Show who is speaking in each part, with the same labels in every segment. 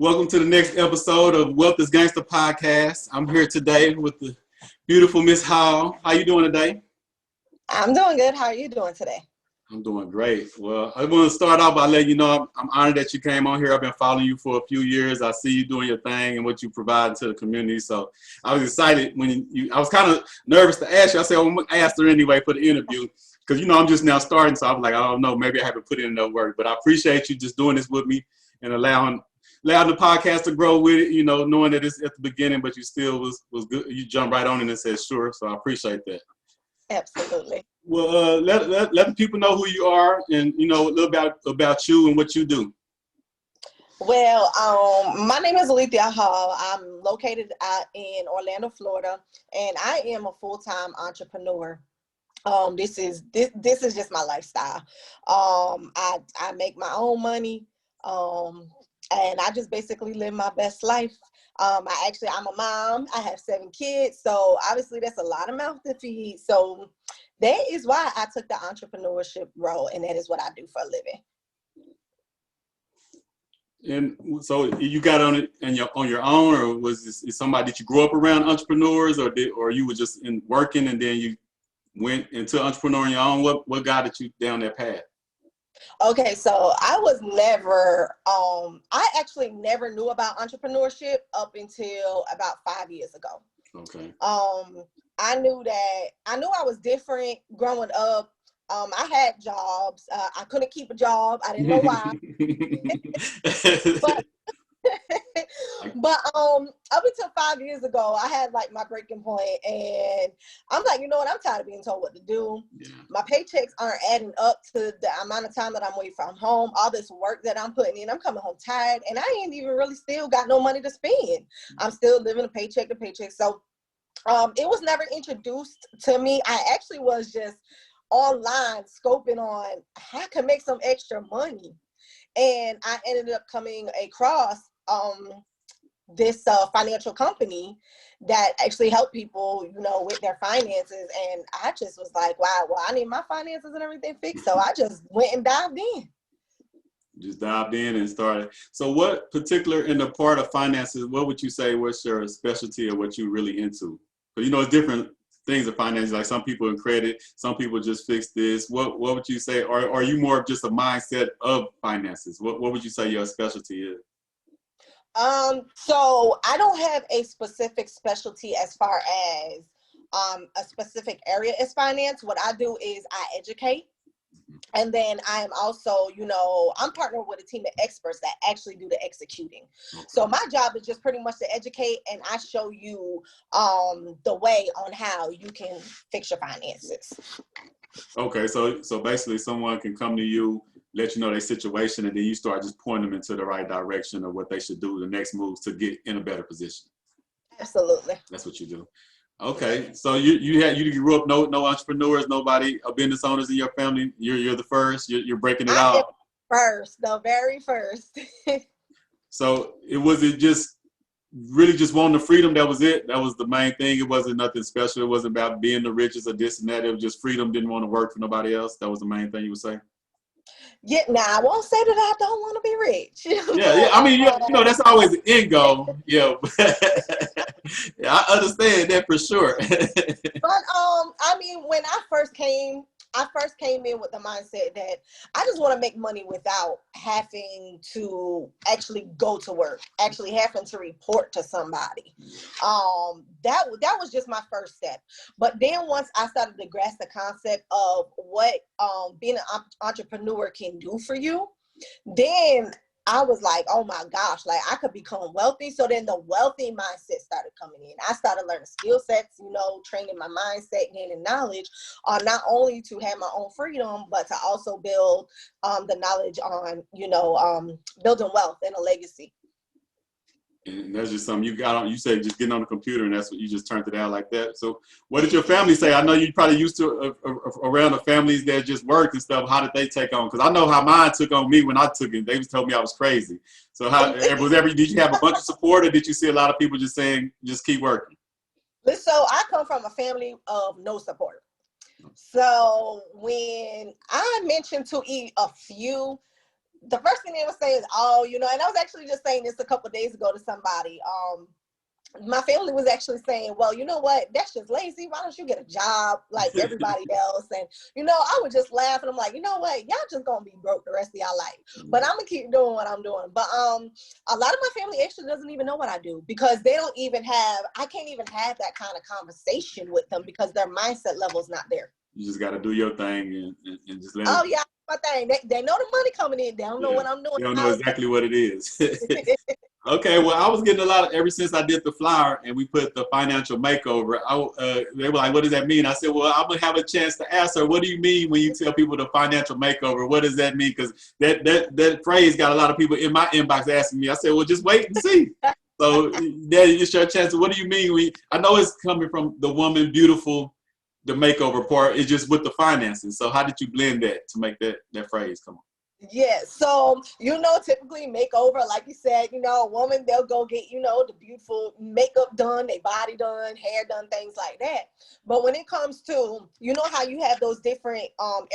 Speaker 1: Welcome to the next episode of Wealth Is Gangsta podcast. I'm here today with the beautiful Miss Hall. How you doing today?
Speaker 2: I'm doing good. How are you doing today?
Speaker 1: I'm doing great. Well, I want to start off by letting you know I'm honored that you came on here. I've been following you for a few years. I see you doing your thing and what you provide to the community. So I was excited I was kind of nervous to ask you. I said, I'm going to ask her anyway for the interview because, I'm just now starting. So I was like, I don't know, maybe I haven't put in enough work. But I appreciate you just doing this with me and allowing the podcast to grow with it, knowing that it's at the beginning, but you still was good. You jumped right on it and said, sure. So I appreciate that.
Speaker 2: Absolutely.
Speaker 1: Well, let the people know who you are and, a little about you and what you do.
Speaker 2: Well, my name is Alethea Hall. I'm located in Orlando, Florida, and I am a full-time entrepreneur. This is just my lifestyle. I make my own money. And I just basically live my best life. I'm a mom. I have 7 kids. So obviously that's a lot of mouth to feed. So that is why I took the entrepreneurship role. And that is what I do for a
Speaker 1: living. And so you got on it on your own, or was this somebody that you grew up around entrepreneurs, or you were just working and then you went into entrepreneur on your own? What got you down that path?
Speaker 2: Okay, so I actually never knew about entrepreneurship up until about 5 years ago.
Speaker 1: Okay.
Speaker 2: I knew I was different growing up. I had jobs. I couldn't keep a job. I didn't know why. But up until 5 years ago, I had like my breaking point, and I'm like, you know what? I'm tired of being told what to do. Yeah. My paychecks aren't adding up to the amount of time that I'm away from home. All this work that I'm putting in, I'm coming home tired, and I ain't even really still got no money to spend. I'm still living a paycheck to paycheck. So it was never introduced to me. I actually was just online scoping on how I could make some extra money, and I ended up coming across this financial company that actually helped people, with their finances. And I just was like, wow, well, I need my finances and everything fixed. So I just went and dived in.
Speaker 1: Just dived in and started. So what particular in the part of finances, what would you say what's your specialty or what you really into? Because, it's different things of finances. Like some people in credit, some people just fix this. What would you say? Or are you more of just a mindset of finances? What would you say your specialty is?
Speaker 2: So I don't have a specific specialty as far as a specific area as finance. What I do is I educate. And then I am also, I'm partnered with a team of experts that actually do the executing. Okay. So my job is just pretty much to educate, and I show you the way on how you can fix your finances.
Speaker 1: Okay, so basically someone can come to you, let you know their situation, and then you start just pointing them into the right direction of what they should do, the next moves to get in a better position.
Speaker 2: Absolutely.
Speaker 1: That's what you do. Okay, so you grew up no entrepreneurs, nobody business owners in your family. You're the first. You're breaking it out.
Speaker 2: The very first.
Speaker 1: So was it just really just wanting the freedom? That was it. That was the main thing. It wasn't nothing special. It wasn't about being the richest or this and that. It was just freedom. Didn't want to work for nobody else. That was the main thing you would say.
Speaker 2: Yeah, I won't say that I don't want to be rich.
Speaker 1: Yeah. I mean, that's always the end goal. Yeah, yeah, I understand that for sure.
Speaker 2: But I mean, when I first came in with the mindset that I just want to make money without having to actually go to work, actually having to report to somebody. That was just my first step. But then once I started to grasp the concept of what being an entrepreneur can do for you, then I was like, oh my gosh, like I could become wealthy. So then the wealthy mindset started coming in. I started learning skill sets, training my mindset, gaining knowledge on not only to have my own freedom, but to also build the knowledge on, building wealth and a legacy.
Speaker 1: And that's just something you got on. You said just getting on the computer, and that's what you just turned it out like that. So, what did your family say? I know you probably used to around the families that just worked and stuff. How did they take on? Because I know how mine took on me when I took it. They just told me I was crazy. So, did you have a bunch of support, or did you see a lot of people just saying, just keep working?
Speaker 2: So, I come from a family of no support. So, when I mentioned to a few, the first thing they would say is, oh, you know, and I was actually just saying this a couple of days ago to somebody. My family was actually saying, well, you know what, that's just lazy. Why don't you get a job like everybody else? And, you know, I would just laugh and I'm like, you know what, y'all just gonna be broke the rest of y'all life. But I'm gonna keep doing what I'm doing. But a lot of my family actually doesn't even know what I do, because they don't even have, I can't even have that kind of conversation with them because their mindset level is not there.
Speaker 1: You just got to do your thing and just let
Speaker 2: Oh, yeah, my thing. They know the money coming in. They don't know what I'm doing.
Speaker 1: They don't know exactly what it is. Okay, well, I was getting a lot of, ever since I did the flyer and we put the financial makeover, they were like, what does that mean? I said, well, I'm going to have a chance to ask her, what do you mean when you tell people the financial makeover? What does that mean? Because that phrase got a lot of people in my inbox asking me. I said, well, just wait and see. So it's your chance. What do you mean? I know it's coming from the woman, beautiful, the makeover part. It's just with the finances. So how did you blend that to make that phrase come on?
Speaker 2: Yeah, so, you know, typically makeover, like you said, you know, a woman, they'll go get, you know, the beautiful makeup done, their body done, hair done, things like that. But when it comes to, you know how you have those different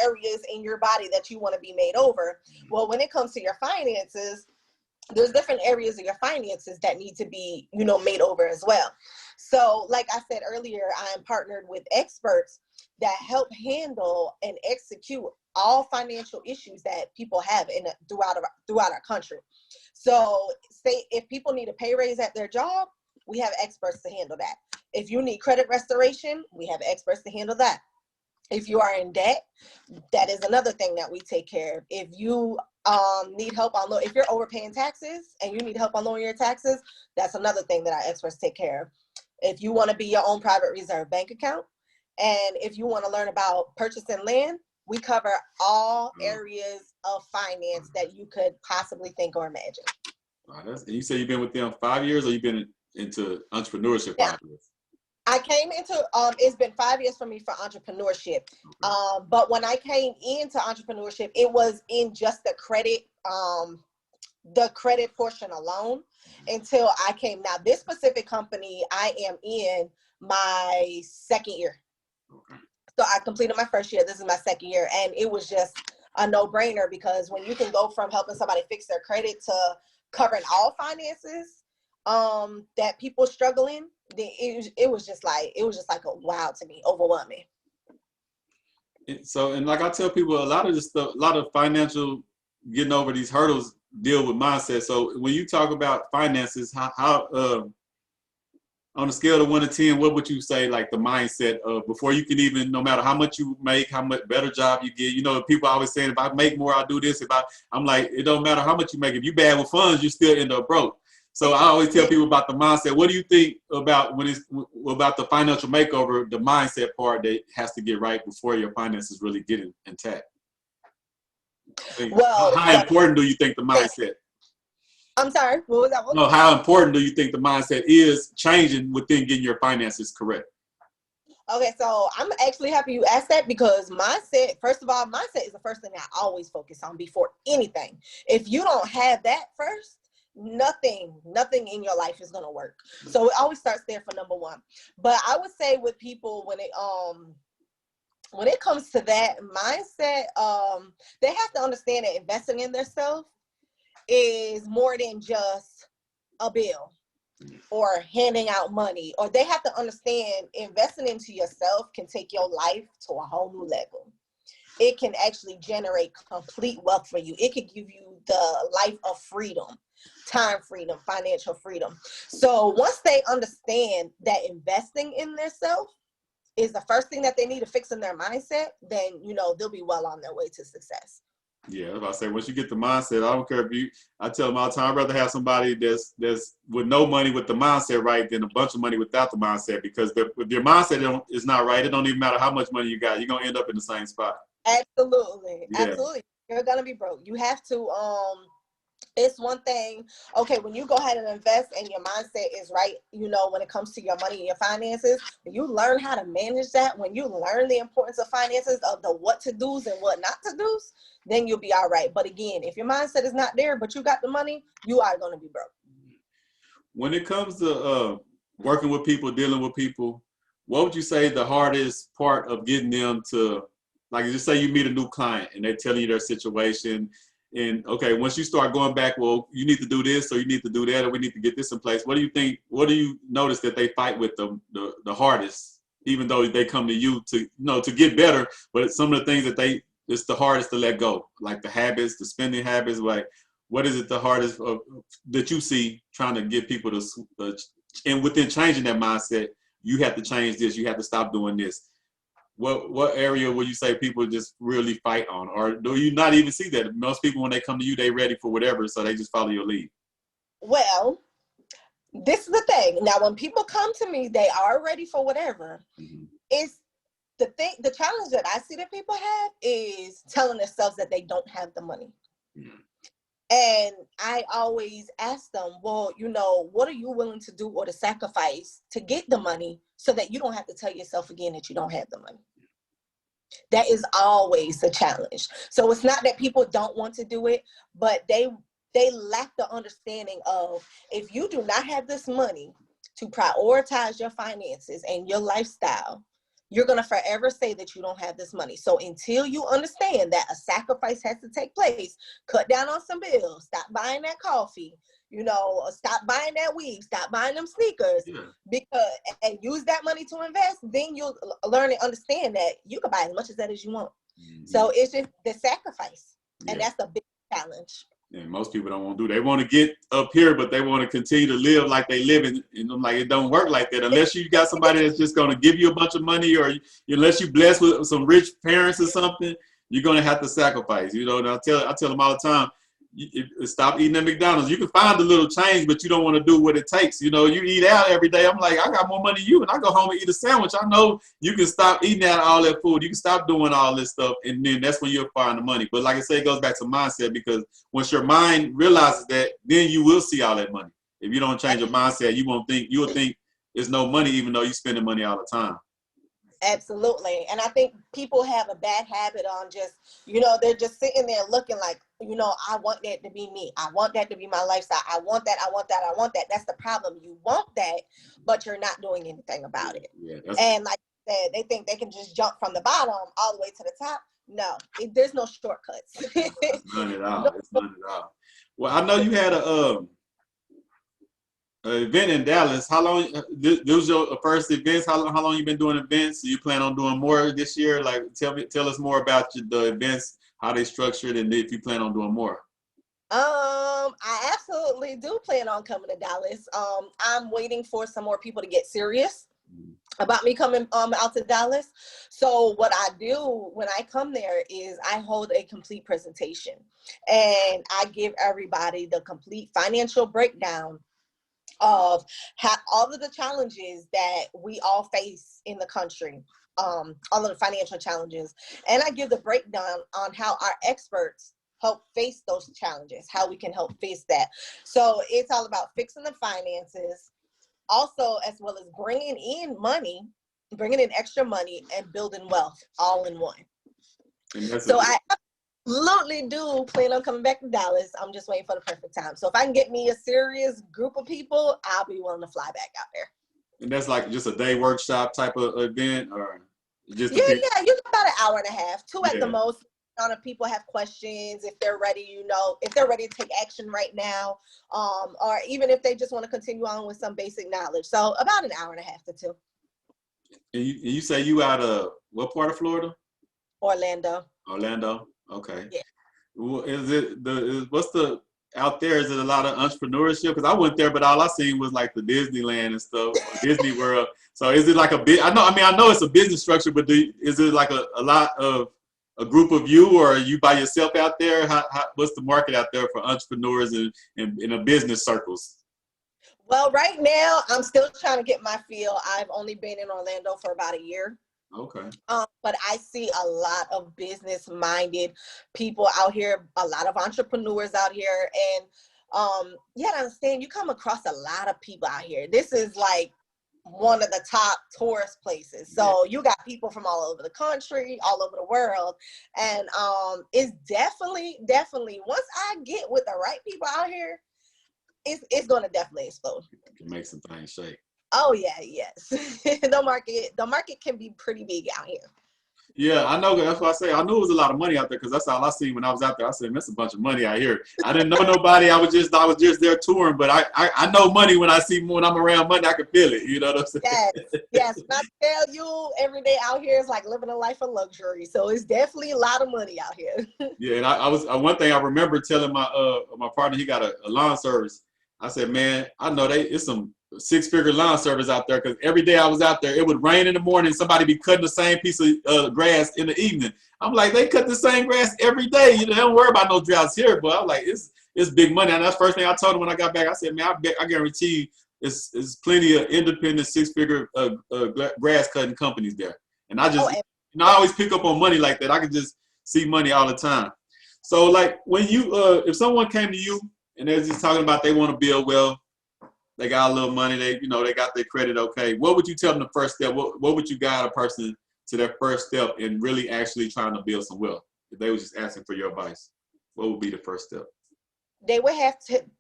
Speaker 2: areas in your body that you want to be made over? Well, when it comes to your finances, there's different areas of your finances that need to be, you know, made over as well. So like I said earlier, I am partnered with experts that help handle and execute all financial issues that people have throughout our country. So say if people need a pay raise at their job, we have experts to handle that. If you need credit restoration, we have experts to handle that. If you are in debt, that is another thing that we take care of. If you need help on if you're overpaying taxes and you need help on lowering your taxes, that's another thing that our experts take care of. If you want to be your own private reserve bank account, and if you want to learn about purchasing land, we cover all areas of finance that you could possibly think or imagine.
Speaker 1: Wow, you say you've been with them 5 years, or you've been into entrepreneurship 5 years?
Speaker 2: I came into, it's been 5 years for me for entrepreneurship. Okay. But when I came into entrepreneurship, it was in just the credit portion alone until I came. Now, this specific company, I am in my second year. Okay. So I completed my first year. This is my second year. And it was just a no-brainer, because when you can go from helping somebody fix their credit to covering all finances that people struggle in, it was just like a wow to me, overwhelming.
Speaker 1: So, and like I tell people, a lot of this stuff, a lot of financial getting over these hurdles deal with mindset. So when you talk about finances, how on a scale of 1 to 10, what would you say, like the mindset of before you can even, no matter how much you make, how much better job you get, you know, people always saying, if I make more, I'll do this. I'm like, it don't matter how much you make. If you bad with funds, you still end up broke. So I always tell people about the mindset. What do you think about about the financial makeover, the mindset part that has to get right before your finances really get intact? Well, how important do you think the mindset?
Speaker 2: I'm sorry, what was that one?
Speaker 1: No, how important do you think the mindset is changing within getting your finances correct?
Speaker 2: Okay, so I'm actually happy you asked that, because mindset, first of all, mindset is the first thing I always focus on before anything. If you don't have that first, nothing in your life is going to work. So it always starts there for number one. But I would say with people, when it comes to that mindset, they have to understand that investing in themselves is more than just a bill or handing out money. Or they have to understand investing into yourself can take your life to a whole new level. It can actually generate complete wealth for you. It could give you the life of freedom, time freedom, financial freedom. So once they understand that investing in themselves is the first thing that they need to fix in their mindset, then, you know, they'll be well on their way to success.
Speaker 1: Yeah, as I say, once you get the mindset, I don't care if I tell them all the time, I'd rather have somebody that's with no money with the mindset right than a bunch of money without the mindset, because if your mindset is not right, it don't even matter how much money you got, you're going to end up in the same spot.
Speaker 2: Absolutely.
Speaker 1: Yeah.
Speaker 2: Absolutely. You're going to be broke. You have to, it's one thing, okay, when you go ahead and invest and your mindset is right, you know, when it comes to your money and your finances, when you learn how to manage that, when you learn the importance of finances, of the what to do's and what not to do's, then you'll be all right. But again, if your mindset is not there, but you got the money, you are going to be broke.
Speaker 1: When it comes to working with people, dealing with people, what would you say the hardest part of getting them to, like, just say you meet a new client and they're telling you their situation, And okay, once you start going back, well, you need to do this, or you need to do that, or we need to get this in place. What do you think? What do you notice that they fight with the hardest, even though they come to you to to get better? But some of the things that it's the hardest to let go, like the habits, the spending habits. Like, what is it the hardest that you see trying to get people to, and within changing that mindset, you have to change this. You have to stop doing this. What area would you say people just really fight on? Or do you not even see that? Most people, when they come to you, they ready for whatever, so they just follow your lead.
Speaker 2: Well, this is the thing. Now, when people come to me, they are ready for whatever. Mm-hmm. It's the challenge that I see that people have is telling themselves that they don't have the money. Mm-hmm. And I always ask them, well, what are you willing to do or to sacrifice to get the money so that you don't have to tell yourself again that you don't have the money? That is always the challenge. So it's not that people don't want to do it, but they lack the understanding of, if you do not have this money to prioritize your finances and your lifestyle, you're going to forever say that you don't have this money. So until you understand that a sacrifice has to take place, cut down on some bills, stop buying that coffee, stop buying that weave, stop buying them sneakers, and use that money to invest, then you'll learn and understand that you can buy as much of that as you want. Mm-hmm. So it's just the sacrifice. And that's a big challenge.
Speaker 1: And most people don't want to do. They want to get up here, but they want to continue to live like they live, and I'm like, it don't work like that unless you got somebody that's just going to give you a bunch of money, or unless you blessed with some rich parents or something, you're going to have to sacrifice. And I tell them all the time, stop eating at McDonald's. You can find a little change, but you don't want to do what it takes. You eat out every day. I'm like, I got more money than you, and I go home and eat a sandwich. I know you can stop eating out all that food. You can stop doing all this stuff, and then that's when you'll find the money. But like I say, it goes back to mindset, because once your mind realizes that, then you will see all that money. If you don't change your mindset, you'll think there's no money, even though you're spending money all the time.
Speaker 2: Absolutely. And I think people have a bad habit on just, they're just sitting there looking like, I want that to be me. I want that to be my lifestyle. I want that. I want that. I want that. That's the problem. You want that, but you're not doing anything about it. Yeah, and like you said, they think they can just jump from the bottom all the way to the top. No, there's no shortcuts.
Speaker 1: It's none at all. It's none at all. Well, I know you had an event in Dallas. How long? This was your first events. How long you been doing events? Do you plan on doing more this year? Like, tell us more about the events, how they structured, and if you plan on doing more.
Speaker 2: I absolutely do plan on coming to Dallas. I'm waiting for some more people to get serious about me coming out to Dallas. So what I do when I come there is I hold a complete presentation, and I give everybody the complete financial breakdown of how all of the challenges that we all face in the country, all of the financial challenges. And I give the breakdown on how our experts help face those challenges, how we can help face that. So it's all about fixing the finances, also as well as bringing in extra money and building wealth all in one. So I absolutely do plan on coming back to Dallas. I'm just waiting for the perfect time. So if I can get me a serious group of people, I'll be willing to fly back out there.
Speaker 1: And that's like just a day workshop type of event, or just
Speaker 2: you got about an hour and a half, 2 at the most. If people have questions, if they're ready, if they're ready to take action right now, or even if they just want to continue on with some basic knowledge. So about an hour and a half to 2.
Speaker 1: And you say you out of what part of Florida?
Speaker 2: Orlando.
Speaker 1: Okay.
Speaker 2: Yeah.
Speaker 1: Well, out there? Is it a lot of entrepreneurship? Because I went there, but all I seen was like the Disneyland and stuff, Disney World. So is it like a bit? I know it's a business structure, but is it like a lot of a group of you, or are you by yourself out there? What's the market out there for entrepreneurs and in a business circles?
Speaker 2: Well, right now I'm still trying to get my feel. I've only been in Orlando for about a year.
Speaker 1: Okay.
Speaker 2: But I see a lot of business-minded people out here, a lot of entrepreneurs out here, and you gotta understand, you come across a lot of people out here. This is like one of the top tourist places. So you got people from all over the country, all over the world, and it's definitely once I get with the right people out here, it's gonna definitely explode.
Speaker 1: You can make some things shake.
Speaker 2: Oh yeah, yes. The market can be pretty big out here.
Speaker 1: Yeah, I know. That's why I say I knew it was a lot of money out there because that's all I seen when I was out there. I said, "That's a bunch of money out here." I didn't know nobody. I was just there touring. But I know money when I see when I'm around money. I can feel it. You know what I'm saying?
Speaker 2: Yes, yes. When I tell you, every day out here is like living a life of luxury. So it's definitely a lot of money out here.
Speaker 1: Yeah, and I was one thing I remember telling my partner, he got a lawn service. I said, man, I know it's some 6-figure lawn service out there because every day I was out there, it would rain in the morning, somebody be cutting the same piece of grass in the evening. I'm like, they cut the same grass every day. You know, they don't worry about no droughts here, but I'm like, it's big money. And that's the first thing I told him when I got back. I said, man, I guarantee you, it's plenty of independent 6-figure grass cutting companies there. And I just, I always pick up on money like that. I can just see money all the time. So like when you, if someone came to you and they're just talking about they want to build wealth, they got a little money, they got their credit okay, what would you tell them the first step? What would you guide a person to their first step in really actually trying to build some wealth? If they were just asking for your advice, what would be the first step?
Speaker 2: They would have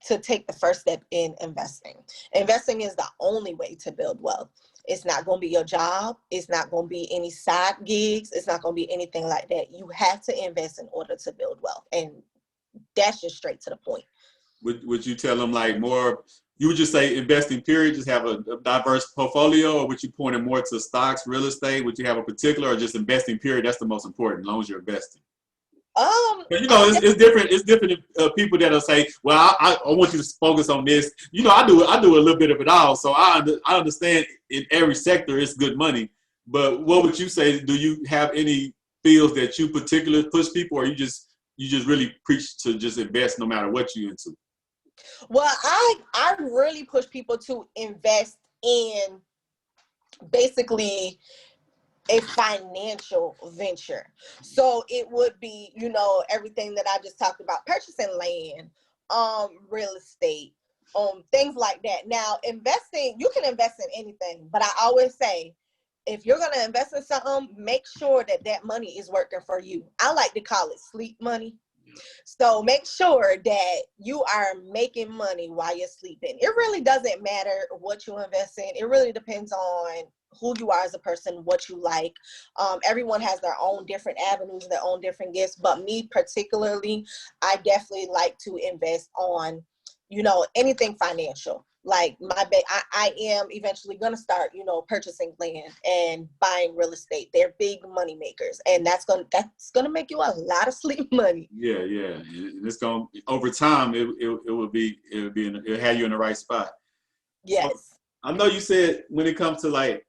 Speaker 2: to take the first step in investing. Investing is the only way to build wealth. It's not going to be your job. It's not going to be any side gigs. It's not going to be anything like that. You have to invest in order to build wealth. And that's just straight to the point.
Speaker 1: Would you tell them like more, you would just say investing period, just have a diverse portfolio, or would you point it more to stocks, real estate? Would you have a particular, or just investing period? That's the most important, as long as you're investing. You know, it's different. It's different people that'll say, "Well, I want you to focus on this." You know, I do a little bit of it all, so I understand in every sector it's good money. But what would you say? Do you have any fields that you particularly push people, or you just really preach to just invest no matter what you're into?
Speaker 2: Well, I really push people to invest in basically a financial venture. So it would be, everything that I just talked about, purchasing land, real estate, things like that. Now, investing, you can invest in anything, but I always say, if you're going to invest in something, make sure that money is working for you. I like to call it sleep money. So make sure that you are making money while you're sleeping. It really doesn't matter what you invest in. It really depends on who you are as a person, what you like. Everyone has their own different avenues, their own different gifts. But me particularly, I definitely like to invest on, anything financial. Like I am eventually going to start, purchasing land and buying real estate. They're big money makers, and that's gonna make you a lot of sleep money.
Speaker 1: Yeah. And it's going over time. It'll have you in the right spot.
Speaker 2: Yes.
Speaker 1: So, I know you said when it comes to like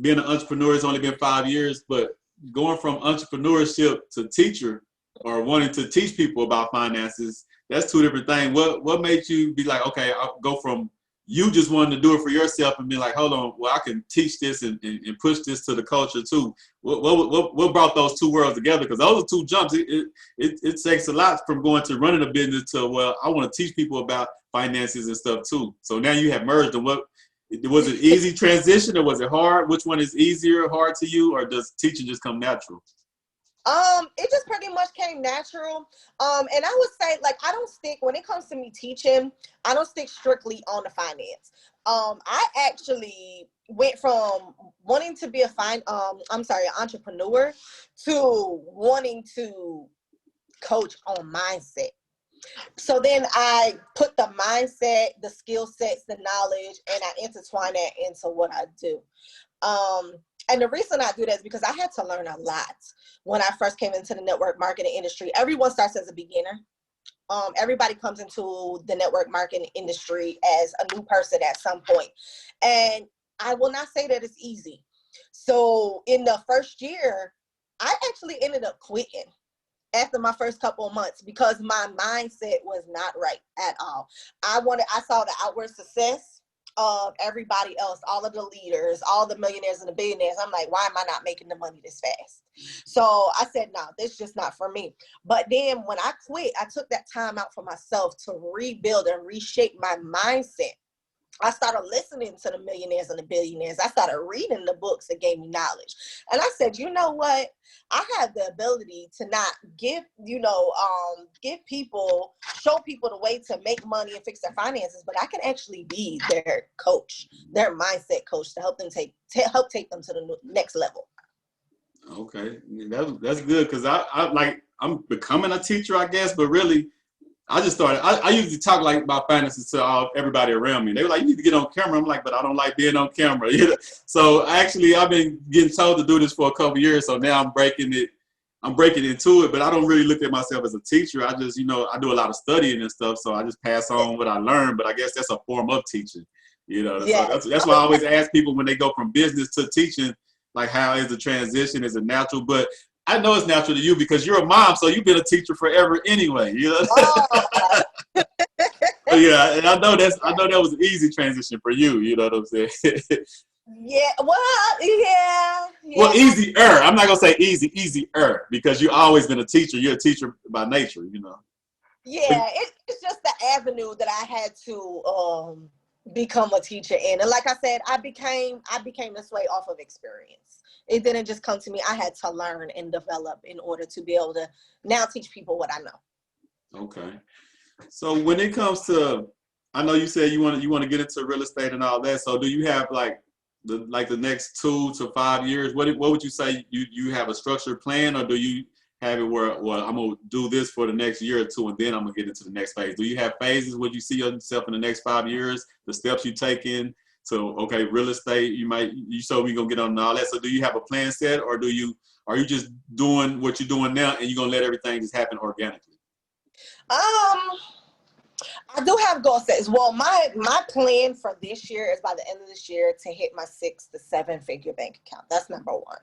Speaker 1: being an entrepreneur, it's only been 5 years, but going from entrepreneurship to teacher or wanting to teach people about finances, that's two different things. What made you be like, okay, I'll go from you just wanting to do it for yourself and be like, hold on, well, I can teach this and push this to the culture too. What brought those two worlds together? Because those are two jumps. It takes a lot from going to running a business to, well, I want to teach people about finances and stuff too. So now you have merged. And was it easy transition or was it hard? Which one is easier, hard to you, or does teaching just come natural?
Speaker 2: It just pretty much came natural. And I would say, like, I don't stick, when it comes to me teaching, I don't stick strictly on the finance. I actually went from wanting to be an entrepreneur to wanting to coach on mindset. So then I put the mindset, the skill sets, the knowledge, and I intertwine that into what I do. And the reason I do that is because I had to learn a lot when I first came into the network marketing industry. Everyone starts as a beginner. Everybody comes into the network marketing industry as a new person at some point. And I will not say that it's easy. So in the first year, I actually ended up quitting after my first couple of months because my mindset was not right at all. I saw the outward success of everybody else, all of the leaders, all the millionaires and the billionaires. I'm like, why am I not making the money this fast? So I said, no, this is just not for me. But then when I quit, I took that time out for myself to rebuild and reshape my mindset. I started listening to the millionaires and the billionaires. I started reading the books that gave me knowledge. And I said, you know what? I have the ability to not give people, show people the way to make money and fix their finances, but I can actually be their coach, their mindset coach to help take them to the next level.
Speaker 1: Okay, that's good because I'm becoming a teacher, I guess, but really I just started. I usually talk like about finances to everybody around me. They were like, "You need to get on camera." I'm like, "But I don't like being on camera." You know? So actually, I've been getting told to do this for a couple of years. So now I'm breaking it. I'm breaking into it, but I don't really look at myself as a teacher. I just, I do a lot of studying and stuff. So I just pass on what I learned. But I guess that's a form of teaching. So
Speaker 2: Yes.
Speaker 1: that's why I always ask people when they go from business to teaching, like, how is the transition? Is it natural? But I know it's natural to you because you're a mom, so you've been a teacher forever anyway.
Speaker 2: Oh,
Speaker 1: Yeah, and I know that was an easy transition for you. You know what I'm saying?
Speaker 2: yeah. Well, yeah,
Speaker 1: Well,
Speaker 2: yeah.
Speaker 1: easier. I'm not gonna say easier because you've always been a teacher. You're a teacher by nature.
Speaker 2: Yeah, it's just the avenue that I had to become a teacher in. And like I said, I became this way off of experience. It didn't just come to me. I had to learn and develop in order to be able to now teach people what I know.
Speaker 1: Okay. So when it comes to, I know you said you want to get into real estate and all that. So do you have like the next 2 to 5 years? What would you say you have a structured plan, or do you have it where, well, I'm gonna do this for the next year or two and then I'm gonna get into the next phase? Do you have phases where you see yourself in the next 5 years, the steps you take in to, okay, real estate, so we gonna get on all that. So do you have a plan set, or are you just doing what you're doing now and you're gonna let everything just happen organically?
Speaker 2: I do have goal sets. Well, my plan for this year is by the end of this year to hit my 6 to 7 figure bank account. That's number one.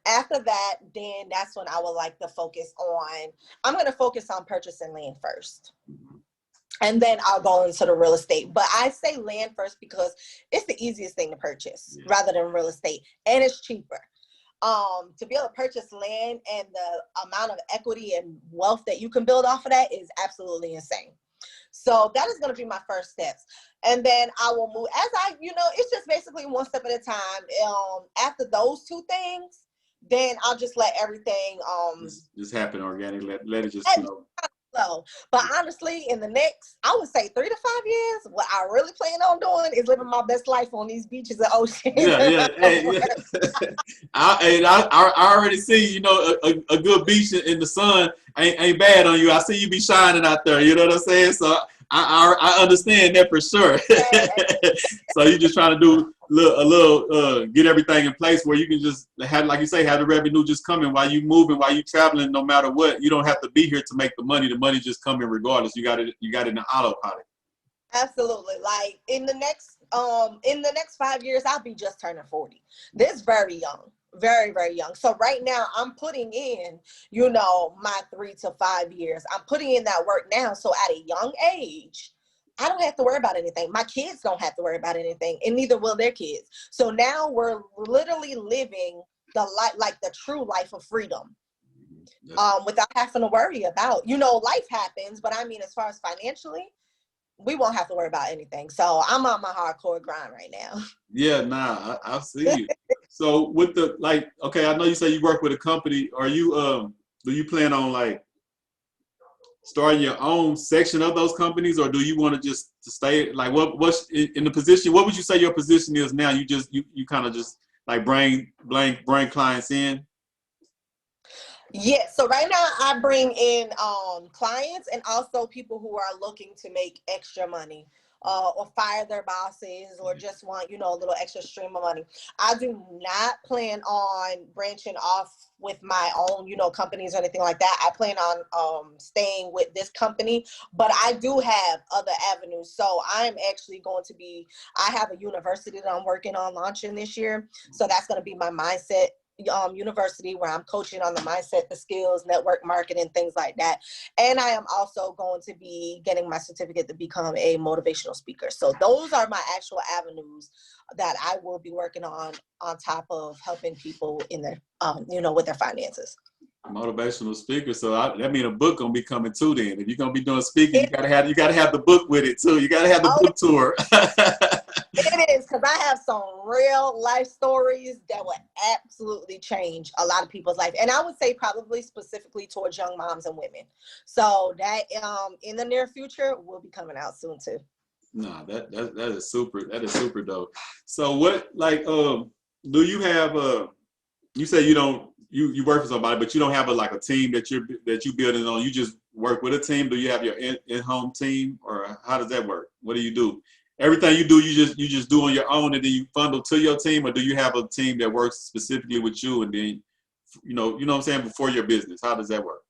Speaker 2: After that, then that's when I would like to focus on. I'm going to focus on purchasing land first, and then I'll go into the real estate. But I say land first because it's the easiest thing to purchase rather than real estate, and it's cheaper. To be able to purchase land and the amount of equity and wealth that you can build off of that is absolutely insane. So that is going to be my first steps. And then I will move it's just basically one step at a time. After those two things, then I'll just let everything
Speaker 1: just happen organically. Let it just flow.
Speaker 2: flow. But honestly, in the next, I would say 3 to 5 years, what I really plan on doing is living my best life on these beaches and oceans.
Speaker 1: Yeah. I already see, a good beach in the sun ain't bad on you. I see you be shining out there. You know what I'm saying? So I understand that for sure. So you're just trying to do a little get everything in place where you can just have, like you say, have the revenue just coming while you moving, while you traveling. No matter what, you don't have to be here to make the money. The money just coming regardless. You got it in the autopilot.
Speaker 2: Absolutely. Like in the next 5 years, I'll be just turning 40. This very young, very, very young. So right now I'm putting in, my 3 to 5 years. I'm putting in that work now. So at a young age, I don't have to worry about anything. My kids don't have to worry about anything, and neither will their kids. So now we're literally living the life, like the true life of freedom. Without having to worry about, life happens, but I mean, as far as financially, we won't have to worry about anything. So I'm on my hardcore grind right now.
Speaker 1: Yeah, I see you. So with the, like, okay, I know you say you work with a company. Are you do you plan on like starting your own section of those companies, or do you want to just to stay like what's in the position? What would you say your position is now? You kind of just like bring clients in.
Speaker 2: Yeah, so right now I bring in clients and also people who are looking to make extra money or fire their bosses or just want, a little extra stream of money. I do not plan on branching off with my own, companies or anything like that. I plan on staying with this company, but I do have other avenues. So I'm actually I have a university that I'm working on launching this year. So that's going to be my mindset university, where I'm coaching on the mindset, the skills, network marketing, things like that. And I am also going to be getting my certificate to become a motivational speaker. So those are my actual avenues that I will be working on top of helping people in their, with their finances.
Speaker 1: Motivational speaker. So that means a book gonna be coming too. Then, if you're gonna be doing speaking, you gotta have the book with it too. You gotta have the book tour.
Speaker 2: It is, because I have some real life stories that would absolutely change a lot of people's life. And I would say probably specifically towards young moms and women. So that in the near future will be coming out soon too.
Speaker 1: Nah, that is super. That is super dope. So what, like, do you have You say you work for somebody, but you don't have a team that you building on. You just work with a team. Do you have your in-home team, or how does that work? What do you do? Everything you do, you just do on your own, and then you funnel to your team, or do you have a team that works specifically with you, and then you know what I'm saying, before your business? How does that work?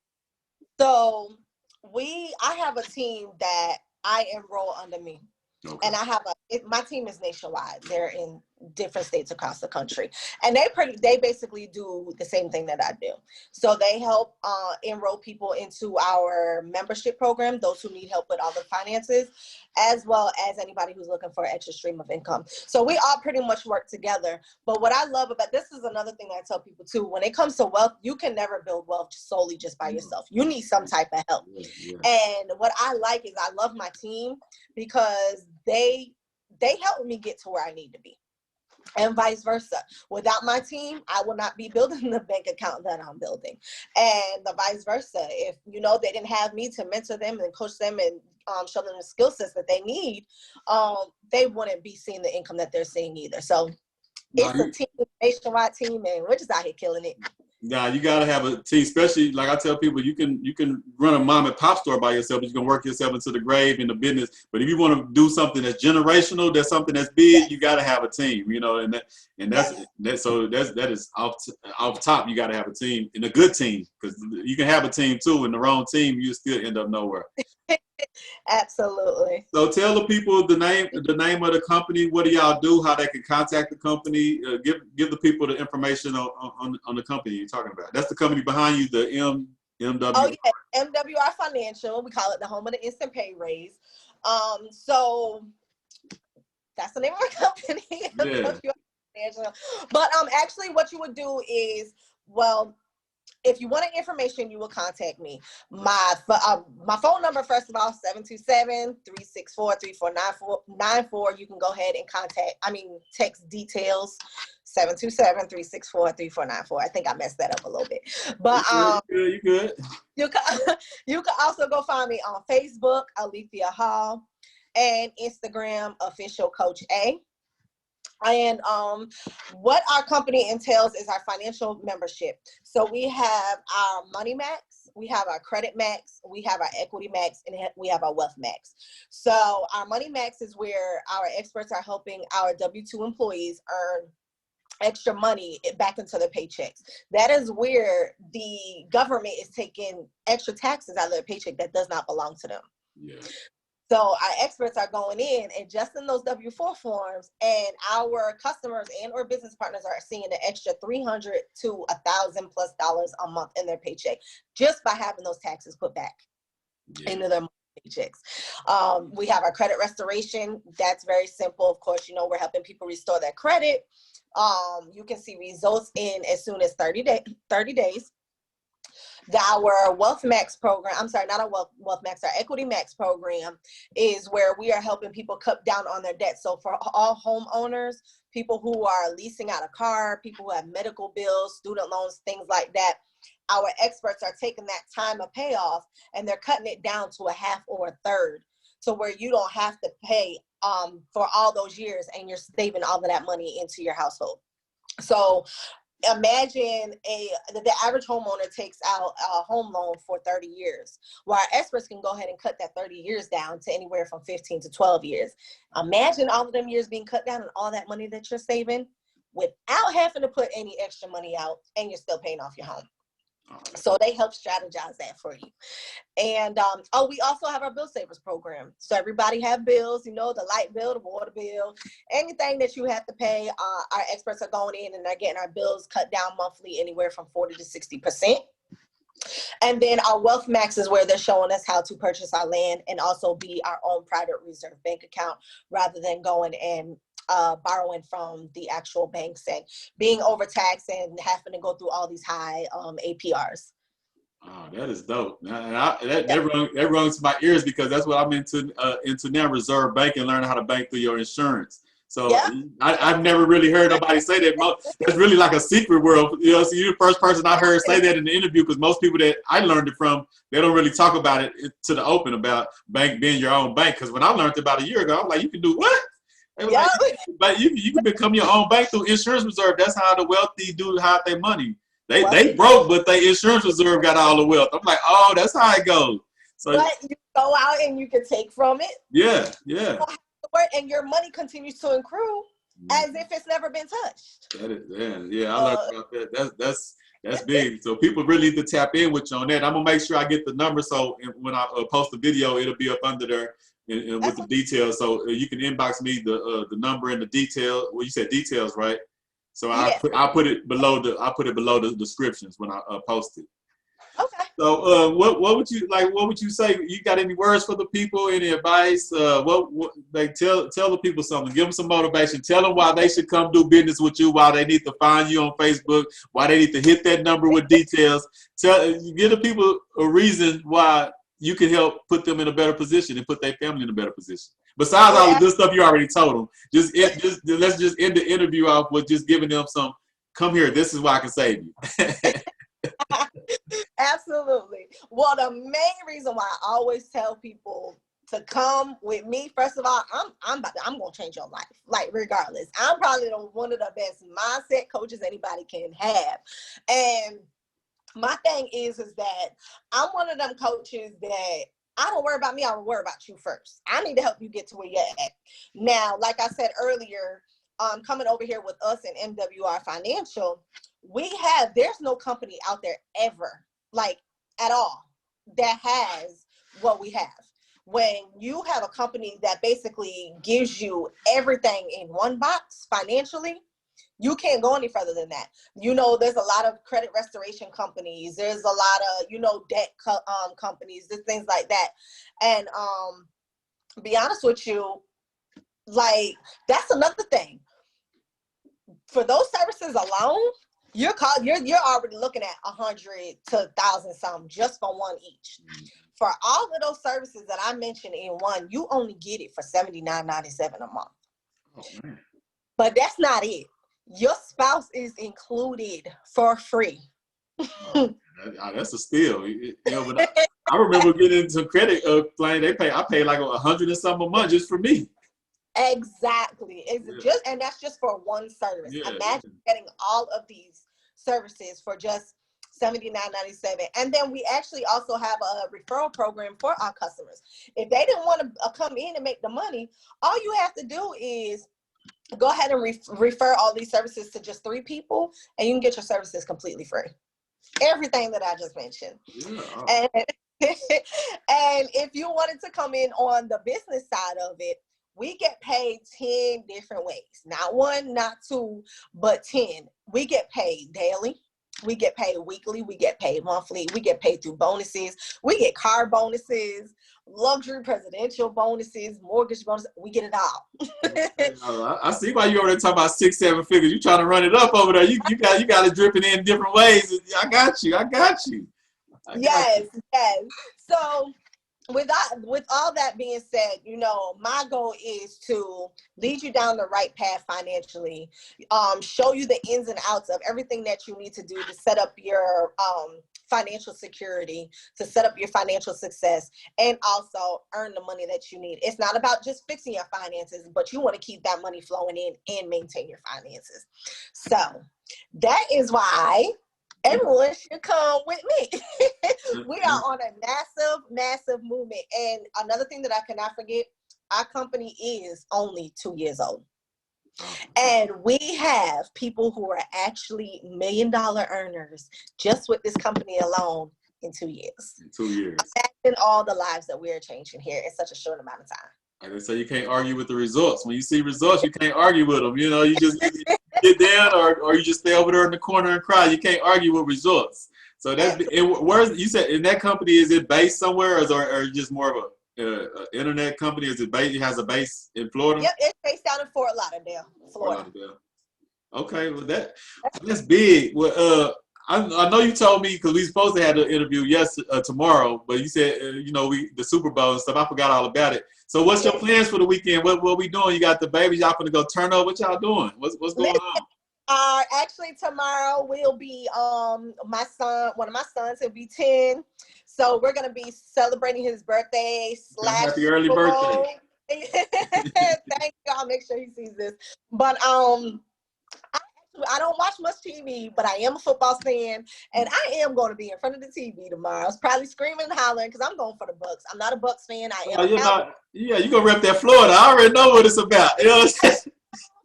Speaker 2: So I have a team that I enroll under me.
Speaker 1: Okay.
Speaker 2: And I have my team is nationwide. They're in different states across the country, and they basically do the same thing that I do. So they help enroll people into our membership program, those who need help with all the finances, as well as anybody who's looking for an extra stream of income. So we all pretty much work together. But what I love about this is another thing that I tell people too: when it comes to wealth, you can never build wealth solely just by yourself. You need some type of help. Yeah. And what I like is I love my team because they help me get to where I need to be, and vice versa. Without my team, I will not be building the bank account that I'm building, and the vice versa. If they didn't have me to mentor them and coach them and show them the skill sets that they need, they wouldn't be seeing the income that they're seeing either. So it's a team, nationwide team, and we're just out here killing it.
Speaker 1: Nah, you gotta have a team, especially like I tell people, you can run a mom and pop store by yourself, but you can work yourself into the grave in the business. But if you want to do something that's generational, that's something that's big, you gotta have a team, that is off top. You gotta have a team, and a good team, because you can have a team too, and the wrong team, you still end up nowhere.
Speaker 2: Absolutely.
Speaker 1: So tell the people the name of the company. What do y'all do? How they can contact the company? Give the people the information on the company you're talking about. That's the company behind you, the MW.
Speaker 2: Oh yeah, MWR Financial. We call it the home of the instant pay raise. So that's the name of our company.
Speaker 1: Yeah.
Speaker 2: MWR Financial. But actually, what you would do is, if you wanted information, you will contact me. My phone number, first of all, 727-364-3494. You can go ahead and text details, 727-364-3494. I think I messed that up a little bit. But
Speaker 1: you good.
Speaker 2: You can also go find me on Facebook, Alethea Hall, and Instagram, Official Coach A. And what our company entails is our financial membership. So we have our Money Max, we have our Credit Max, we have our Equity Max, and we have our Wealth Max. So our Money Max is where our experts are helping our W-2 employees earn extra money back into their paychecks. That is where the government is taking extra taxes out of their paycheck that does not belong to them.
Speaker 1: Yeah. So
Speaker 2: our experts are going in and adjusting those W-4 forms, and our customers and or business partners are seeing an extra $300 to $1,000+ a month in their paycheck just by having those taxes put back into their paychecks. We have our credit restoration. That's very simple. Of course, we're helping people restore their credit. You can see results in as soon as 30 days. Our Wealth Max program, I'm sorry, not our Wealth Max, our Equity Max program is where we are helping people cut down on their debt. So for all homeowners, people who are leasing out a car, people who have medical bills, student loans, things like that, our experts are taking that time of payoff and they're cutting it down to a half or a third, to where you don't have to pay for all those years, and you're saving all of that money into your household. So imagine the average homeowner takes out a home loan for 30 years, while our experts can go ahead and cut that 30 years down to anywhere from 15 to 12 years. Imagine all of them years being cut down and all that money that you're saving without having to put any extra money out, and you're still paying off your home. So they help strategize that for you. And we also have our bill savers program. So everybody have bills, the light bill, the water bill, anything that you have to pay. Our experts are going in and they're getting our bills cut down monthly anywhere from 40 to 60%. And then our Wealth Max is where they're showing us how to purchase our land and also be our own private reserve bank account, rather than going and borrowing from the actual banks and being overtaxed and having to go through all these high APRs.
Speaker 1: Oh, that is dope. That runs my ears, because that's what I'm into now, reserve banking, learning how to bank through your insurance. So I've never really heard nobody say that. That's really like a secret world. So you're the first person I heard say that in the interview, because most people that I learned it from, they don't really talk about it to the open, about bank being your own bank. Because when I learned about a year ago, I'm like, you can do what? They were
Speaker 2: Yep.
Speaker 1: like you can become your own bank through insurance reserve. That's how the wealthy do hide their money.
Speaker 2: Well,
Speaker 1: They broke, but their insurance reserve got all the wealth. I'm like, oh, that's how it goes. So,
Speaker 2: but you go out and you can take from it.
Speaker 1: yeah.
Speaker 2: And your money continues to accrue as if it's never been touched.
Speaker 1: That is, yeah. I learned about that. That's big. So people really need to tap in with you on that. I'm gonna make sure I get the number, so when I post the video, it'll be up under there and with the details. So you can inbox me the number and the detail. Well, you said details, right? So I'll put it below the descriptions when I post it.
Speaker 2: Okay.
Speaker 1: So what would you like? What would you say? You got any words for the people? Any advice? What like tell the people something. Give them some motivation. Tell them why they should come do business with you. Why they need to find you on Facebook. Why they need to hit that number with details. Give the people a reason why you can help put them in a better position and put their family in a better position. Besides all the good stuff you already told them, let's just end the interview off with just giving them some. Come here. This is why I can save you.
Speaker 2: Absolutely. Well, the main reason why I always tell people to come with me, first of all, I'm gonna change your life, like regardless. I'm probably one of the best mindset coaches anybody can have, and my thing is that I'm one of them coaches that I don't worry about me. I will worry about you first. I need to help you get to where you're at. Now, like I said earlier, coming over here with us in MWR Financial, there's no company out there ever, like at all, that has what we have. When you have a company that basically gives you everything in one box financially, you can't go any further than that. There's a lot of credit restoration companies. There's a lot of, debt companies, there's things like that. And be honest with you, like that's another thing. For those services alone, you're already looking at 100 to 1,000 some just for one each. For all of those services that I mentioned in one, you only get it for $79.97 a month.
Speaker 1: Oh, man.
Speaker 2: But that's not it. Your spouse is included for free.
Speaker 1: That's a steal. But I remember getting into credit plan. I pay like 100 and something a month just for me.
Speaker 2: Exactly. And that's just for one service. Imagine getting all of these services for just $79.97. And then we actually also have a referral program for our customers. If they didn't want to come in and make the money, all you have to do is go ahead and refer all these services to just 3 people, and you can get your services completely free. Everything that I just mentioned. Yeah. And if you wanted to come in on the business side of it, we get paid 10 different ways. Not 1, not 2, but 10. We get paid daily. We get paid weekly. We get paid monthly. We get paid through bonuses. We get car bonuses, luxury presidential bonuses, mortgage bonuses. We get it all.
Speaker 1: I see why you over there talking about 6-7 figures. You trying to run it up over there. You got it dripping in different ways. I got you.
Speaker 2: Yes. So with all that being said, my goal is to lead you down the right path financially, show you the ins and outs of everything that you need to do to set up your financial security, to set up your financial success, and also earn the money that you need. It's not about just fixing your finances, but you want to keep that money flowing in and maintain your finances. So that is why everyone should come with me. We are on a massive movement. And another thing that I cannot forget, our company is only 2 years old. And we have people who are actually $1 million earners just with this company alone in 2 years.
Speaker 1: In 2 years.
Speaker 2: Imagine all the lives that we're changing here in such a short amount of time.
Speaker 1: Like they say, you can't argue with the results. When you see results, you can't argue with them. You just get down or you just stay over there in the corner and cry. You can't argue with results. So that's where's you said in that company, is it based somewhere or just more of a internet company? Is it based? It has a base in Florida?
Speaker 2: Yep, it's based out in Fort Lauderdale, Florida.
Speaker 1: Okay, well that's big. Well, I know you told me because we supposed to have the interview tomorrow, but you said the Super Bowl and stuff. I forgot all about it. So what's your plans for the weekend? What we doing? You got the babies. Y'all gonna go turn up? What y'all doing? What's going on?
Speaker 2: Actually, tomorrow will be one of my sons. He'll be 10, so we're gonna be celebrating his birthday /
Speaker 1: Happy early birthday.
Speaker 2: Thank you. I'll make sure he sees this. But I don't watch much TV, but I am a football fan, and I am going to be in front of the TV tomorrow. I was probably screaming and hollering because I'm going for the Bucks. I'm not a Bucks fan. I am.
Speaker 1: Yeah, you're gonna rep that Florida. I already know what it's about. You know what I'm saying?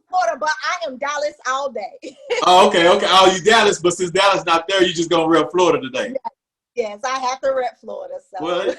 Speaker 2: Florida, but I am Dallas all day.
Speaker 1: Oh, okay. Oh, you Dallas, but since Dallas not there, you just gonna rep Florida today.
Speaker 2: Yes, I have to rep Florida. So.
Speaker 1: Well,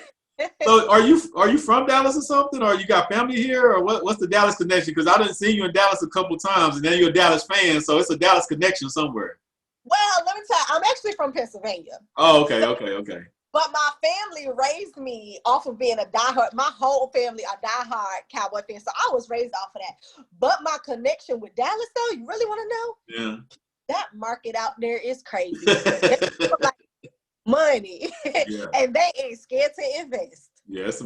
Speaker 1: so are you from Dallas or something, or you got family here, or what's the Dallas connection? Because I didn't see you in Dallas a couple times, and then you're a Dallas fan, so it's a Dallas connection somewhere.
Speaker 2: Well, let me tell you, I'm actually from Pennsylvania.
Speaker 1: Oh, okay.
Speaker 2: But my family raised me off of being a diehard. My whole family are diehard Cowboy fans, so I was raised off of that. But my connection with Dallas, though, you really want to know?
Speaker 1: Yeah.
Speaker 2: That market out there is crazy. Like money,
Speaker 1: yeah.
Speaker 2: And they ain't scared to invest.
Speaker 1: Yeah, it's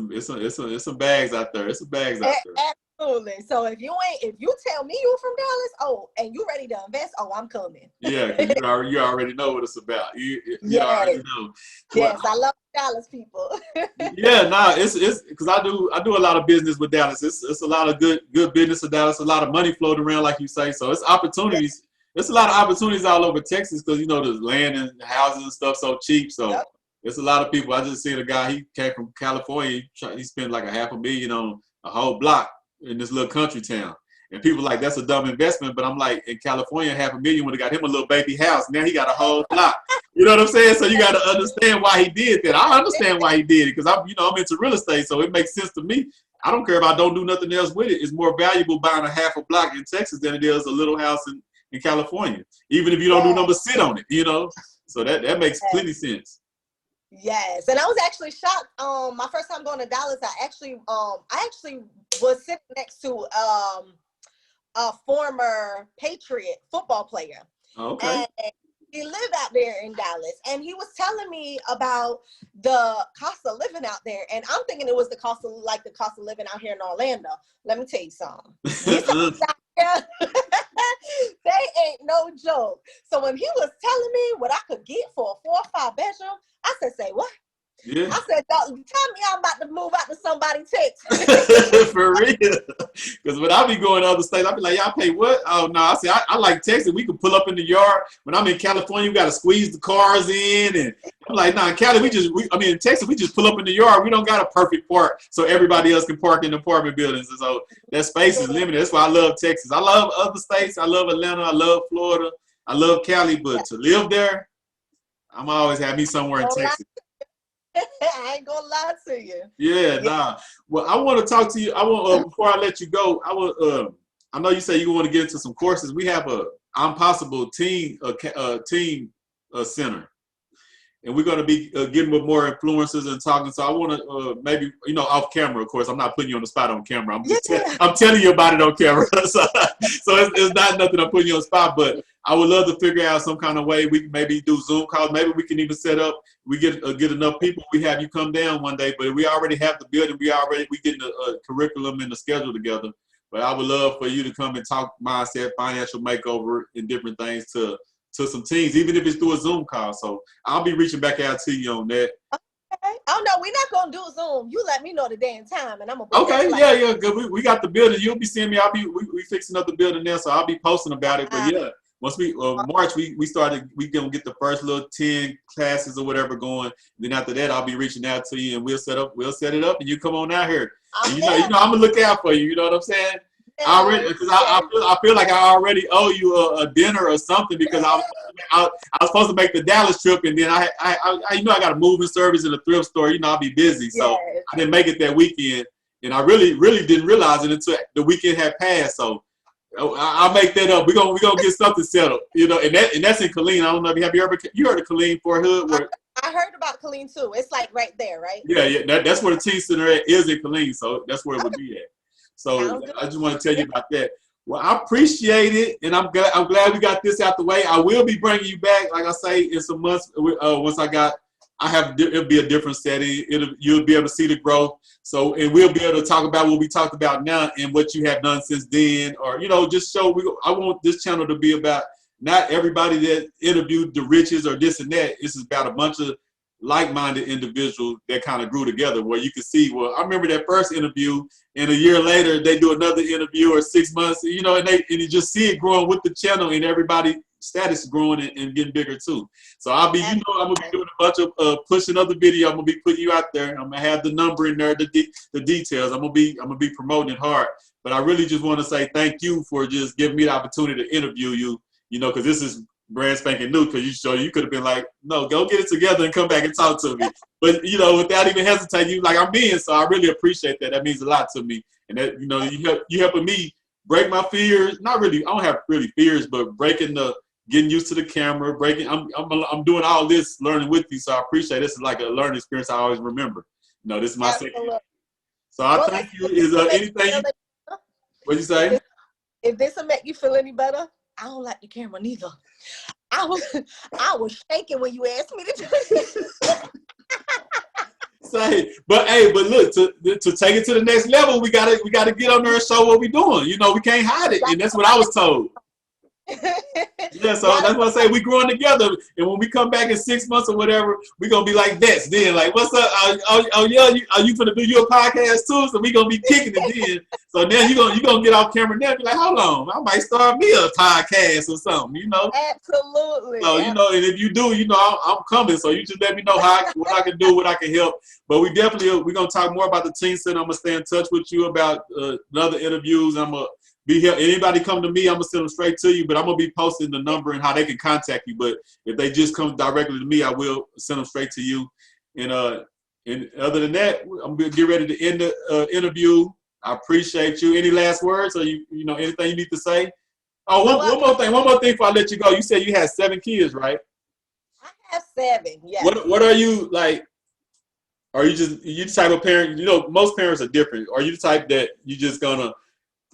Speaker 1: some bags out there. It's some bags out there.
Speaker 2: Absolutely. So if you tell me you're from Dallas, and you ready to invest, I'm coming.
Speaker 1: Yeah, because you already know what it's about. You already know.
Speaker 2: Yes, I love Dallas people.
Speaker 1: It's because I do a lot of business with Dallas. It's a lot of good business in Dallas. A lot of money floating around, like you say. So it's opportunities. Yeah. There's a lot of opportunities all over Texas because the land and houses and stuff so cheap. So there's a lot of people. I just seen a guy. He came from California. He spent like $500,000 on a whole block in this little country town. And people like, that's a dumb investment. But I'm like, in California, $500,000 would have got him a little baby house. Now he got a whole block. You know what I'm saying? So you got to understand why he did that. I understand why he did it because I'm into real estate, so it makes sense to me. I don't care if I don't do nothing else with it. It's more valuable buying a half a block in Texas than it is a little house in California, even if you don't do nothing but sit on it. So that makes plenty sense.
Speaker 2: Yes, and I was actually shocked. My first time going to Dallas, I actually was sitting next to a former Patriot football player.
Speaker 1: Okay.
Speaker 2: And he lived out there in Dallas, and he was telling me about the cost of living out there. And I'm thinking it was the cost of living out here in Orlando. Let me tell you something. They ain't no joke. So when he was telling me what I could get for a 4 or 5 bedroom, I said, "Say what?"
Speaker 1: Yeah.
Speaker 2: I said, "Tell me I'm about to move out to somebody's Texas."
Speaker 1: For real. Because when I be going to other states, I be like, y'all pay what? Oh, no. I say, I like Texas. We can pull up in the yard. When I'm in California, we got to squeeze the cars in. And I'm like, nah, in Cali, in Texas, we just pull up in the yard. We don't got a perfect park so everybody else can park in apartment buildings. And so that space is limited. That's why I love Texas. I love other states. I love Atlanta. I love Florida. I love Cali. But to live there, I'm always have me somewhere in Texas.
Speaker 2: I ain't gonna lie to you.
Speaker 1: Yeah, nah. Well, I want to talk to you. I want before I let you go. I know you say you want to get into some courses. We have a I'm Possible team center, and we're going to be getting with more influencers and talking. So I want to maybe off camera. Of course, I'm not putting you on the spot on camera. I'm telling you about it on camera. so it's not nothing I'm putting you on the spot, but I would love to figure out some kind of way we can maybe do Zoom calls. Maybe we can even set up. We get enough people. We have you come down one day, but we already have the building. We getting a curriculum and the schedule together. But I would love for you to come and talk mindset, financial makeover, and different things to some teams, even if it's through a Zoom call. So I'll be reaching back out to you on that.
Speaker 2: Okay. Oh no, we're not gonna do Zoom. You let me know the day and time, and I'm gonna.
Speaker 1: Okay, yeah, good. We got the building. You'll be seeing me. We fixing up the building there, so I'll be posting about it. But yeah. Once we March, we gonna get the first little 10 classes or whatever going. Then after that, I'll be reaching out to you, and we'll set it up, and you come on out here. And I'm gonna look out for you. You know what I'm saying? Because I feel like I already owe you a dinner or something because I was supposed to make the Dallas trip, and then I got a moving service in a thrift store. I'll be busy, so I didn't make it that weekend, and I really didn't realize it until the weekend had passed. So. I'll make that up. We're gonna get something settled, and that's in Killeen. I don't know if you heard of Killeen, Fort Hood?
Speaker 2: I heard about Killeen too. It's like right there, right?
Speaker 1: Yeah. That's where the teen center is in Killeen, so that's where it would be at. So I just want to tell you about that. Well, I appreciate it, and I'm glad we got this out the way. I will be bringing you back, like I say, in some months. Once it'll be a different setting. You'll be able to see the growth. So, and we'll be able to talk about what we talked about now and what you have done since then, or just show. I want this channel to be about not everybody that interviewed the riches or this and that. This is about a bunch of like-minded individuals that kind of grew together, where you can see, well, I remember that first interview, and a year later they do another interview, or 6 months, you know, and you just see it growing with the channel, and everybody status growing and getting bigger too. So I'll be, you know, I'm gonna be doing a bunch of pushing other video. I'm gonna be putting you out there. I'm gonna have the number in there, the details. I'm gonna be promoting it hard. But I really just want to say thank you for just giving me the opportunity to interview you. You know, because this is brand spanking new. Because you could have been like, no, go get it together and come back and talk to me. But you know, without even hesitating, you like, I'm being. So I really appreciate that. That means a lot to me. And that, you know, you helping me break my fears. Not really. I don't have really fears, but getting used to the camera, I'm doing all this learning with you, so I appreciate it. This is like a learning experience I always remember. You know, this is my second year. So I thank you. Is anything what'd you say?
Speaker 2: If this will make you feel any better, I don't like the camera neither. I was shaking when you asked me to do it.
Speaker 1: But look, to take it to the next level, we gotta get on there and show what we're doing. You know, we can't hide it, and that's what I was told. Yeah, so that's what I say. We growing together, and when we come back in 6 months or whatever, we gonna be like this. Then, like, what's up? Yeah, are you gonna do your podcast too? So we gonna be kicking it then. So then you gonna get off camera now. And be like, hold on, I might start me a podcast or something. You know?
Speaker 2: Absolutely.
Speaker 1: So you know, and if you do, you know, I'm coming. So you just let me know what I can do, what I can help. But we're gonna talk more about the Teen Center. I'm gonna stay in touch with you about other interviews. I'm gonna be here. Anybody come to me, I'm gonna send them straight to you, but I'm gonna be posting the number and how they can contact you. But if they just come directly to me, I will send them straight to you. And other than that, I'm gonna get ready to end the interview. I appreciate you. Any last words, or you know, anything you need to say? Oh, one more thing before I let you go. You said you had 7 kids, right?
Speaker 2: I have 7. Yeah.
Speaker 1: What are you like? Are you the type of parent? You know, most parents are different. Are you the type that you just gonna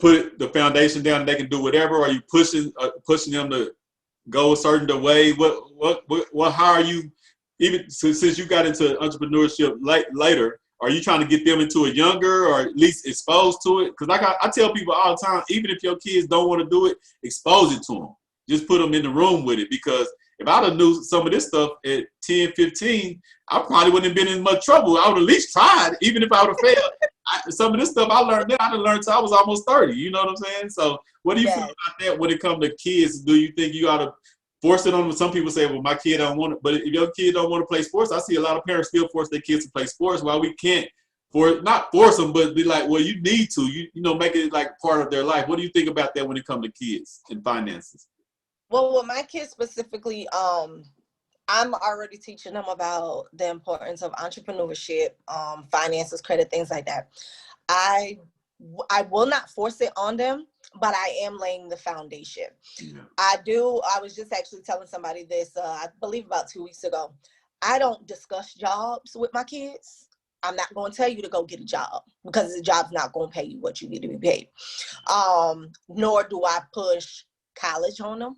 Speaker 1: put the foundation down and they can do whatever? Or are you pushing them to go a certain way? How are you, even since you got into entrepreneurship later, are you trying to get them into it younger, or at least exposed to it? Because like I tell people all the time, even if your kids don't want to do it, expose it to them. Just put them in the room with it. Because if I'd have knew some of this stuff at 10, 15, I probably wouldn't have been in much trouble. I would at least tried, even if I would have failed. Some of this stuff I learned then, I didn't learn until I was almost 30. You know what I'm saying? So what do you feel about that when it comes to kids? Do you think you ought to force it on them? Some people say, well, my kid don't want it. But if your kid don't want to play sports, I see a lot of parents still force their kids to play sports, while we can't not force them, but be like, well, you need to, you know, make it like part of their life. What do you think about that when it comes to kids and finances?
Speaker 2: Well, with my kids specifically, I'm already teaching them about the importance of entrepreneurship, finances, credit, things like that. I will not force it on them, but I am laying the foundation. Yeah. I was just actually telling somebody this, I believe about 2 weeks ago. I don't discuss jobs with my kids. I'm not going to tell you to go get a job, because the job's not going to pay you what you need to be paid. Nor do I push college on them.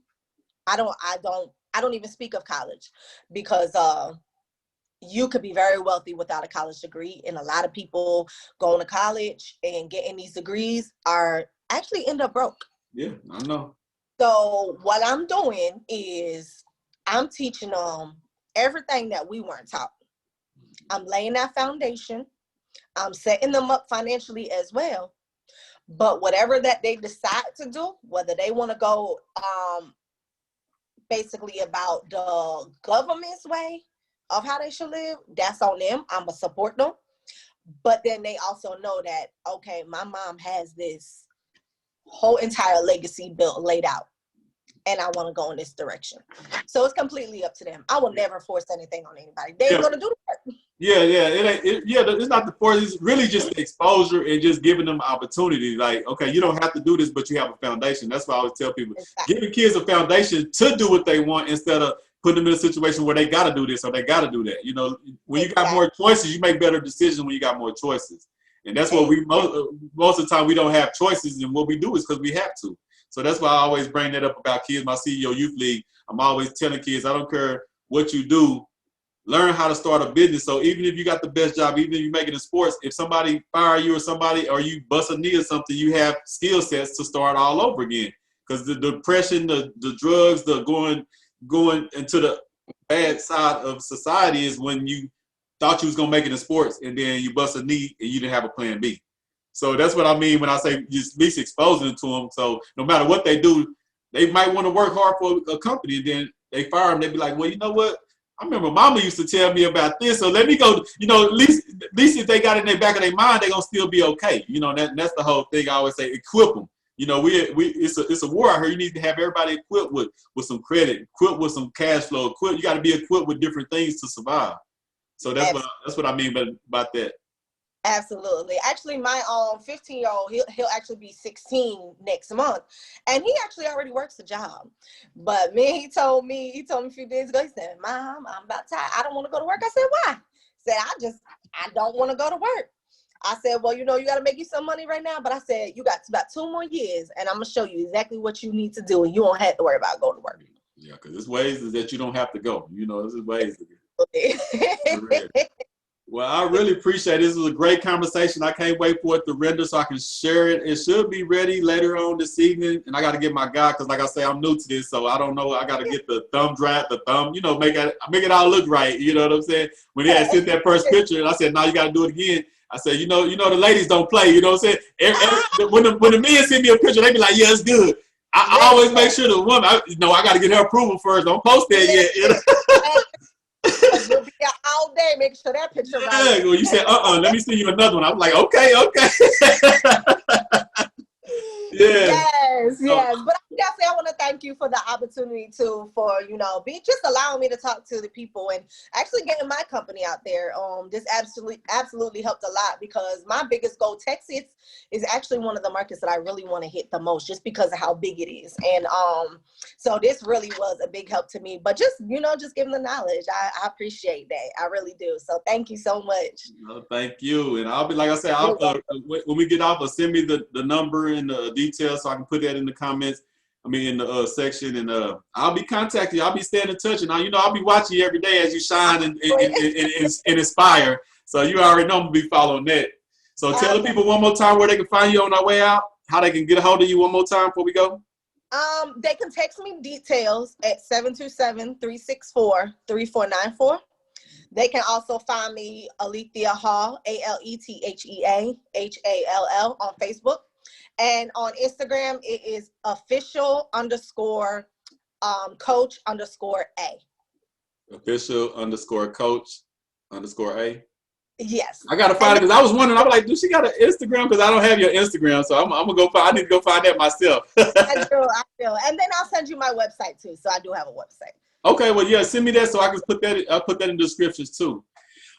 Speaker 2: I don't even speak of college, because you could be very wealthy without a college degree. And a lot of people going to college and getting these degrees are actually end up broke.
Speaker 1: Yeah, I know.
Speaker 2: So what I'm doing is I'm teaching them everything that we weren't taught. I'm laying that foundation. I'm setting them up financially as well. But whatever that they decide to do, whether they want to go basically about the government's way of how they should live, that's on them. I'm going to support them. But then they also know that, okay, my mom has this whole entire legacy laid out, and I want to go in this direction. So it's completely up to them. I will never force anything on anybody. They're going to do the work.
Speaker 1: Yeah. It's not the force. It's really just the exposure and just giving them opportunity. Like, okay, you don't have to do this, but you have a foundation. That's why I always tell people, giving kids a foundation to do what they want, instead of putting them in a situation where they got to do this or they got to do that. You know, when you got more choices, you make better decisions when you got more choices. And that's what most of the time we don't have choices, and what we do is because we have to. So that's why I always bring that up about kids. My CEO Youth League, I'm always telling kids, I don't care what you do, learn how to start a business. So even if you got the best job, even if you make it in sports, if somebody fire you or you bust a knee or something, you have skill sets to start all over again. Because the depression, the drugs, the going into the bad side of society is when you thought you was gonna make it in sports and then you bust a knee and you didn't have a plan B. So that's what I mean when I say just at least exposing it to them. So no matter what they do, they might want to work hard for a company and then they fire them. They be like, well, you know what? I remember Mama used to tell me about this, so let me go. You know, at least if they got it in the back of their mind, they're gonna still be okay. You know, that's the whole thing. I always say, equip them. You know, it's a war out here. You need to have everybody equipped with some credit, equipped with some cash flow, equipped. You got to be equipped with different things to survive. So that's what I mean about that.
Speaker 2: Absolutely. Actually, my 15-year-old, he'll actually be 16 next month, and he actually already works a job. But man, he told me a few days ago. He said, "Mom, I'm about tired. I don't want to go to work." I said, "Why?" He said, I don't want to go to work." I said, "Well, you know, you got to make you some money right now." But I said, "You got about 2 more years, and I'm gonna show you exactly what you need to do, and you won't have to worry about going to work."
Speaker 1: Yeah, because there's ways that you don't have to go. You know, there's ways. Well, I really appreciate it. This was a great conversation. I can't wait for it to render so I can share it. It should be ready later on this evening. And I got to get my guy because, like I say, I'm new to this. So I don't know. I got to get the thumb drive, you know, make it all look right. You know what I'm saying? When they had sent that first picture, and I said, "No, you got to do it again." I said, you know, the ladies don't play. You know what I'm saying? When the men send me a picture, they be like, "Yeah, it's good." I always make sure the woman, I got to get her approval first. Don't post that yet. You know?
Speaker 2: We'll be out all day making sure that picture right.
Speaker 1: Yeah, well, you said, let me see you another one. I'm like, okay.
Speaker 2: Yes. But definitely, I want to thank you for the opportunity for just allowing me to talk to the people and actually getting my company out there. This absolutely helped a lot because my biggest goal, Texas, is actually one of the markets that I really want to hit the most, just because of how big it is. And so this really was a big help to me. But just giving the knowledge, I appreciate that. I really do. So thank you so much.
Speaker 1: No, thank you. And I'll be, like I said, when we get off, send me the number and the details so I can put that in the comments. In the section, and I'll be contacting you. I'll be staying in touch, and I'll be watching you every day as you shine and inspire. So you already know I'm gonna be following that. So tell the people one more time where they can find you on our way out, how they can get a hold of you one more time before we go.
Speaker 2: They can text me details at 727-364-3494. They can also find me Alethea Hall, Alethea Hall on Facebook. And on Instagram, it is official_coach_A.
Speaker 1: Official_coach_A.
Speaker 2: Yes.
Speaker 1: I gotta find it because I was wondering. I was like, "Do she got an Instagram?" Because I don't have your Instagram, so I'm gonna go find. I need to go find that myself.
Speaker 2: I do. And then I'll send you my website too. So I do have a website.
Speaker 1: Okay. Well, yeah. Send me that so I can put that. I'll put that in the descriptions too.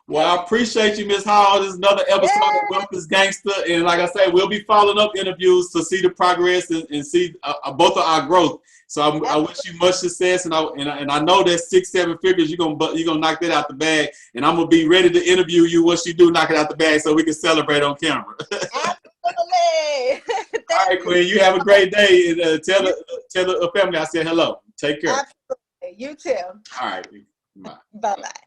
Speaker 1: Well, I appreciate you, Ms. Hall. This is another episode of Wealth Is Gangsta. And like I said, we'll be following up interviews to see the progress and see both of our growth. So I wish you much success. And I know that 6-7 figures, you're gonna knock that out the bag. And I'm going to be ready to interview you once you do knock it out the bag so we can celebrate on camera.
Speaker 2: Absolutely.
Speaker 1: All right, Queen. You have a great day. And tell the family I said hello. Take care.
Speaker 2: Absolutely. You too.
Speaker 1: All right. Bye.
Speaker 2: Bye-bye.